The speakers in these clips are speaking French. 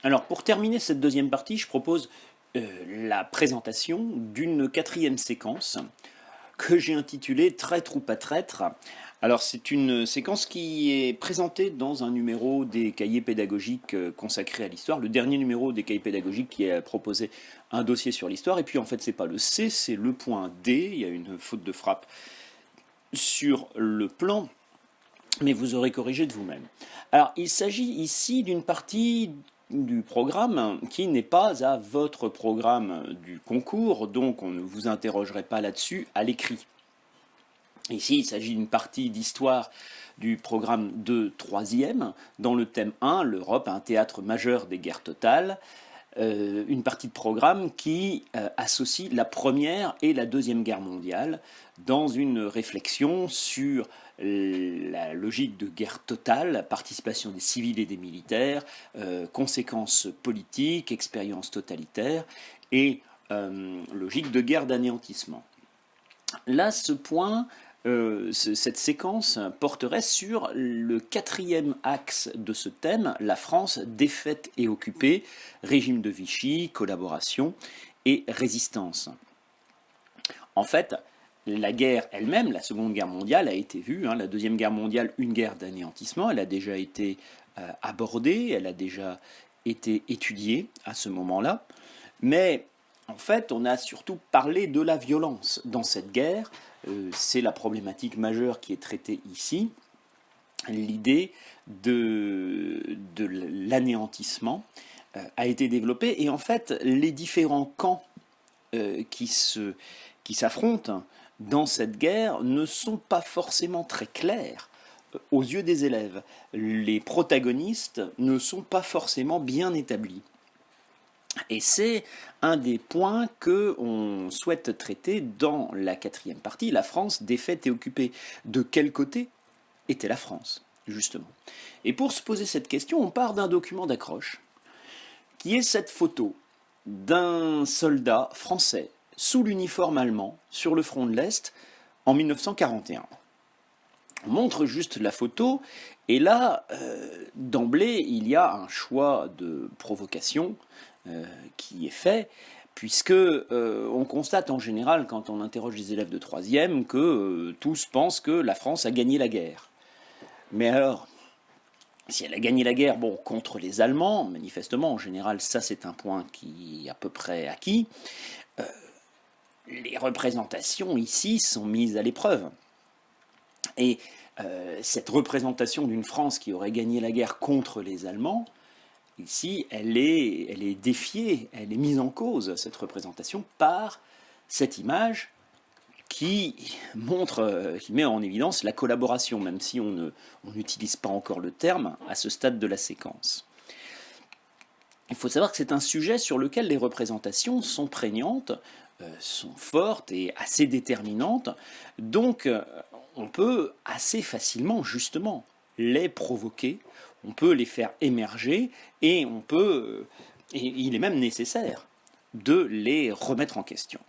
Alors, pour terminer cette deuxième partie, je propose la présentation d'une quatrième séquence que j'ai intitulée Traître ou pas traître. Alors, c'est une séquence qui est présentée dans un numéro des cahiers pédagogiques consacrés à l'histoire, le dernier numéro des cahiers pédagogiques qui a proposé un dossier sur l'histoire. Et puis, en fait, c'est pas le C, c'est le point D. Il y a une faute de frappe sur le plan, mais vous aurez corrigé de vous-même. Alors, il s'agit ici d'une partie du programme qui n'est pas à votre programme du concours, donc on ne vous interrogerait pas là-dessus à l'écrit. Ici, il s'agit d'une partie d'histoire du programme de troisième, dans le thème 1, l'Europe, un théâtre majeur des guerres totales, une partie de programme qui associe la Première et la Deuxième Guerre mondiale dans une réflexion sur la logique de guerre totale, participation des civils et des militaires, conséquences politiques, expériences totalitaires et logique de guerre d'anéantissement. Là, ce point, cette séquence porterait sur le quatrième axe de ce thème, la France défaite et occupée, régime de Vichy, collaboration et résistance. En fait, la guerre elle-même, la Seconde Guerre mondiale, a été vue, la Deuxième Guerre mondiale, une guerre d'anéantissement, elle a déjà été abordée, elle a déjà été étudiée à ce moment-là, mais en fait, on a surtout parlé de la violence dans cette guerre. C'est la problématique majeure qui est traitée ici. L'idée de l'anéantissement a été développée. Et en fait, les différents camps qui s'affrontent dans cette guerre ne sont pas forcément très clairs aux yeux des élèves. Les protagonistes ne sont pas forcément bien établis. Et c'est un des points que on souhaite traiter dans la quatrième partie, la France défaite et occupée. De quel côté était la France, justement? Et pour se poser cette question, on part d'un document d'accroche, qui est cette photo d'un soldat français sous l'uniforme allemand sur le front de l'Est en 1941. On montre juste la photo, et là, d'emblée, il y a un choix de provocation qui est fait, puisque on constate en général, quand on interroge les élèves de troisième, que tous pensent que la France a gagné la guerre. Mais alors, si elle a gagné la guerre, bon, contre les Allemands, manifestement, en général, ça c'est un point qui est à peu près acquis, les représentations ici sont mises à l'épreuve. Et cette représentation d'une France qui aurait gagné la guerre contre les Allemands, ici, elle est défiée, elle est mise en cause, cette représentation, par cette image qui montre, qui met en évidence la collaboration, même si on n'utilise pas encore le terme à ce stade de la séquence. Il faut savoir que c'est un sujet sur lequel les représentations sont prégnantes, sont fortes et assez déterminantes, donc on peut assez facilement, justement, les provoquer, on peut les faire émerger, et il est même nécessaire de les remettre en question.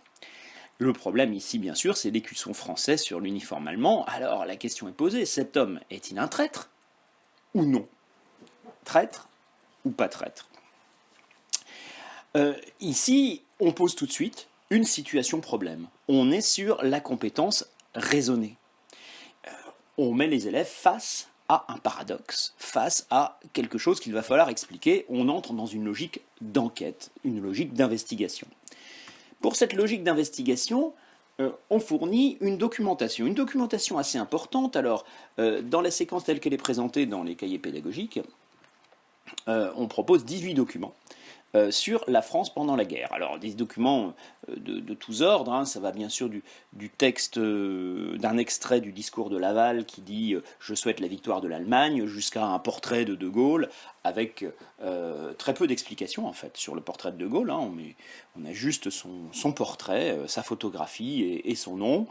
Le problème ici, bien sûr, c'est l'écusson français sur l'uniforme allemand. Alors la question est posée, cet homme est-il un traître ou non? Traître ou pas traître? Ici, on pose tout de suite une situation problème. On est sur la compétence raisonnée. On met les élèves face à un paradoxe, face à quelque chose qu'il va falloir expliquer. On entre dans une logique d'enquête, une logique d'investigation. Pour cette logique d'investigation, on fournit une documentation assez importante. Alors, dans la séquence telle qu'elle est présentée dans les cahiers pédagogiques, on propose 18 documents sur la France pendant la guerre. Alors des documents de tous ordres, ça va bien sûr du texte, d'un extrait du discours de Laval qui dit « Je souhaite la victoire de l'Allemagne » jusqu'à un portrait de De Gaulle avec très peu d'explications en fait sur le portrait de De Gaulle. On a juste son portrait, sa photographie et son nom.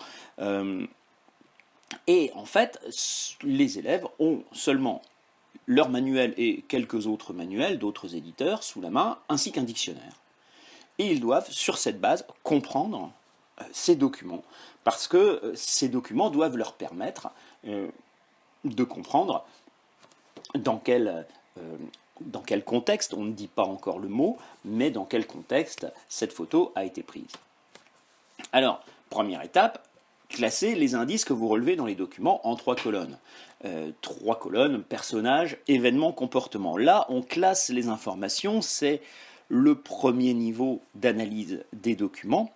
Et en fait, les élèves ont seulement leur manuel et quelques autres manuels d'autres éditeurs sous la main, ainsi qu'un dictionnaire. Et ils doivent, sur cette base, comprendre ces documents, parce que ces documents doivent leur permettre de comprendre dans quelle dans quel contexte, on ne dit pas encore le mot, mais dans quel contexte cette photo a été prise. Alors, première étape, classer les indices que vous relevez dans les documents en 3 colonnes. 3 colonnes, personnages, événements, comportements. Là, on classe les informations, c'est le premier niveau d'analyse des documents.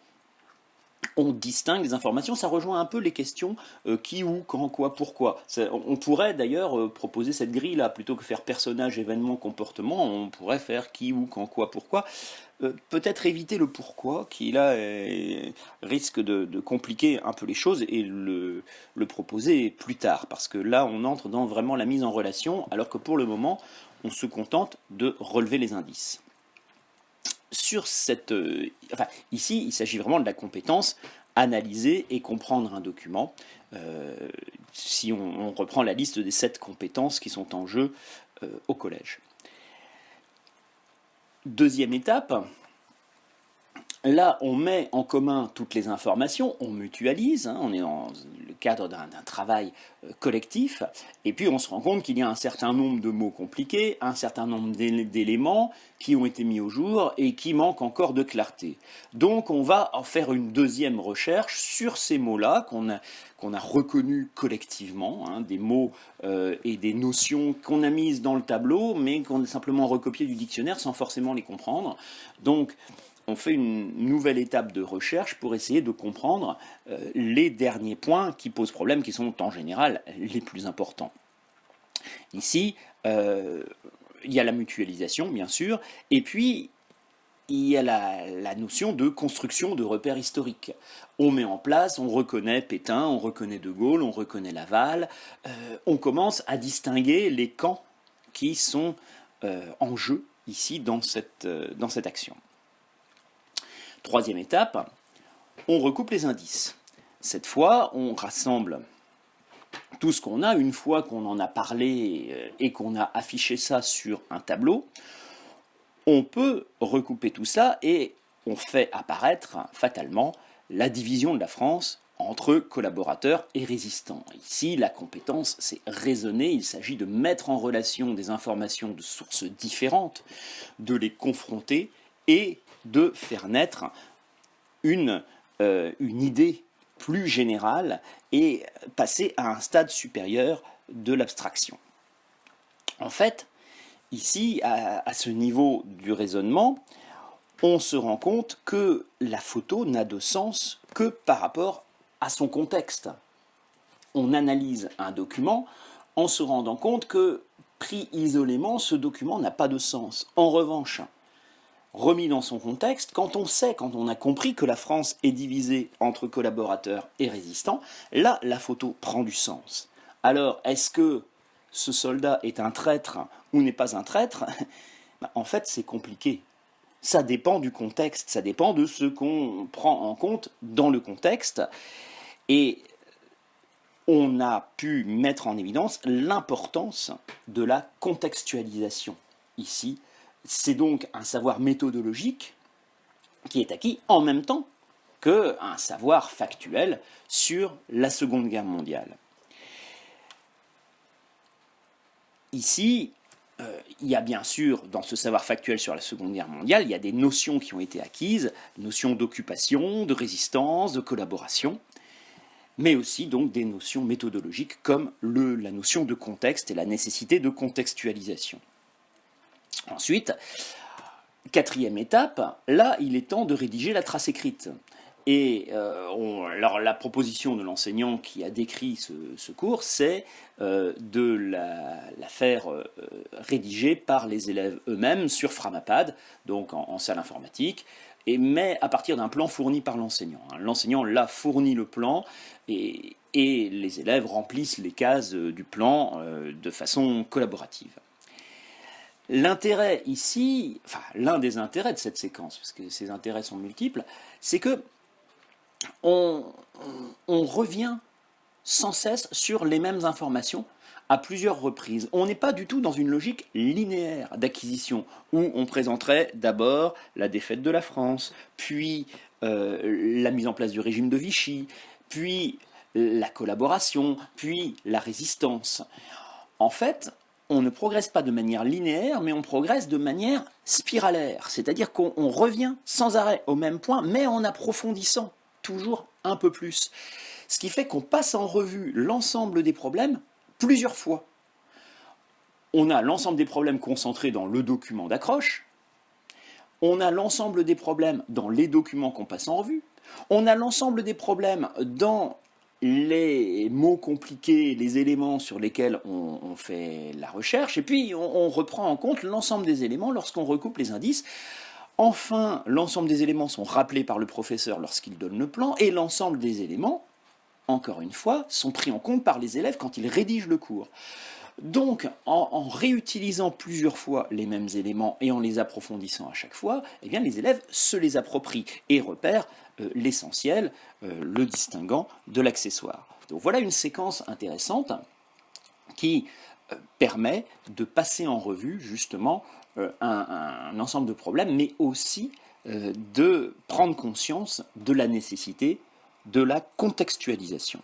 On distingue les informations, ça rejoint un peu les questions qui, où, quand, quoi, pourquoi. On pourrait d'ailleurs proposer cette grille-là, plutôt que faire personnage, événement, comportement, on pourrait faire qui, où, quand, quoi, pourquoi. Peut-être éviter le pourquoi, qui là risque de compliquer un peu les choses, et le proposer plus tard, parce que là on entre dans vraiment la mise en relation, alors que pour le moment on se contente de relever les indices. Sur cette, ici, il s'agit vraiment de la compétence analyser et comprendre un document. Si on reprend la liste des 7 compétences qui sont en jeu au collège. Deuxième étape, là on met en commun toutes les informations, on mutualise, on est dans le cadre d'un travail collectif, et puis on se rend compte qu'il y a un certain nombre de mots compliqués, un certain nombre d'éléments qui ont été mis au jour et qui manquent encore de clarté. Donc on va en faire une deuxième recherche sur ces mots-là qu'on a reconnus collectivement, des mots et des notions qu'on a mises dans le tableau, mais qu'on a simplement recopiées du dictionnaire sans forcément les comprendre. Donc on fait une nouvelle étape de recherche pour essayer de comprendre les derniers points qui posent problème, qui sont en général les plus importants. Ici, il y a la mutualisation, bien sûr, et puis il y a la notion de construction de repères historiques. On met en place, on reconnaît Pétain, on reconnaît De Gaulle, on reconnaît Laval, on commence à distinguer les camps qui sont en jeu ici dans cette action. Troisième étape, on recoupe les indices. Cette fois, on rassemble tout ce qu'on a. Une fois qu'on en a parlé et qu'on a affiché ça sur un tableau, on peut recouper tout ça et on fait apparaître fatalement la division de la France entre collaborateurs et résistants. Ici, la compétence, c'est raisonner, il s'agit de mettre en relation des informations de sources différentes, de les confronter et de faire naître une idée plus générale et passer à un stade supérieur de l'abstraction. En fait, ici, à ce niveau du raisonnement, on se rend compte que la photo n'a de sens que par rapport à son contexte. On analyse un document en se rendant compte que, pris isolément, ce document n'a pas de sens. En revanche, remis dans son contexte, quand on a compris que la France est divisée entre collaborateurs et résistants, là, la photo prend du sens. Alors, est-ce que ce soldat est un traître ou n'est pas un traître? En fait, c'est compliqué. Ça dépend du contexte, ça dépend de ce qu'on prend en compte dans le contexte. Et on a pu mettre en évidence l'importance de la contextualisation ici. C'est donc un savoir méthodologique qui est acquis en même temps qu'un savoir factuel sur la Seconde Guerre mondiale. Ici, il y a bien sûr, dans ce savoir factuel sur la Seconde Guerre mondiale, il y a des notions qui ont été acquises, notions d'occupation, de résistance, de collaboration, mais aussi donc des notions méthodologiques comme la notion de contexte et la nécessité de contextualisation. Ensuite, quatrième étape, là il est temps de rédiger la trace écrite. Et alors la proposition de l'enseignant qui a décrit ce cours, c'est de la faire rédiger par les élèves eux-mêmes sur Framapad, donc en salle informatique, mais à partir d'un plan fourni par l'enseignant. L'enseignant l'a fourni le plan et les élèves remplissent les cases du plan de façon collaborative. L'intérêt ici, enfin l'un des intérêts de cette séquence, parce que ces intérêts sont multiples, c'est que on revient sans cesse sur les mêmes informations à plusieurs reprises. On n'est pas du tout dans une logique linéaire d'acquisition, où on présenterait d'abord la défaite de la France, puis la mise en place du régime de Vichy, puis la collaboration, puis la résistance. En fait, on ne progresse pas de manière linéaire, mais on progresse de manière spiralaire. C'est-à-dire qu'on revient sans arrêt au même point, mais en approfondissant toujours un peu plus. Ce qui fait qu'on passe en revue l'ensemble des problèmes plusieurs fois. On a l'ensemble des problèmes concentrés dans le document d'accroche, on a l'ensemble des problèmes dans les documents qu'on passe en revue, on a l'ensemble des problèmes dans les mots compliqués, les éléments sur lesquels on fait la recherche, et puis on reprend en compte l'ensemble des éléments lorsqu'on recoupe les indices. Enfin, l'ensemble des éléments sont rappelés par le professeur lorsqu'il donne le plan, et l'ensemble des éléments, encore une fois, sont pris en compte par les élèves quand ils rédigent le cours. Donc, en réutilisant plusieurs fois les mêmes éléments et en les approfondissant à chaque fois, eh bien, les élèves se les approprient et repèrent l'essentiel, le distinguant de l'accessoire. Donc voilà une séquence intéressante qui permet de passer en revue justement un ensemble de problèmes, mais aussi de prendre conscience de la nécessité de la contextualisation.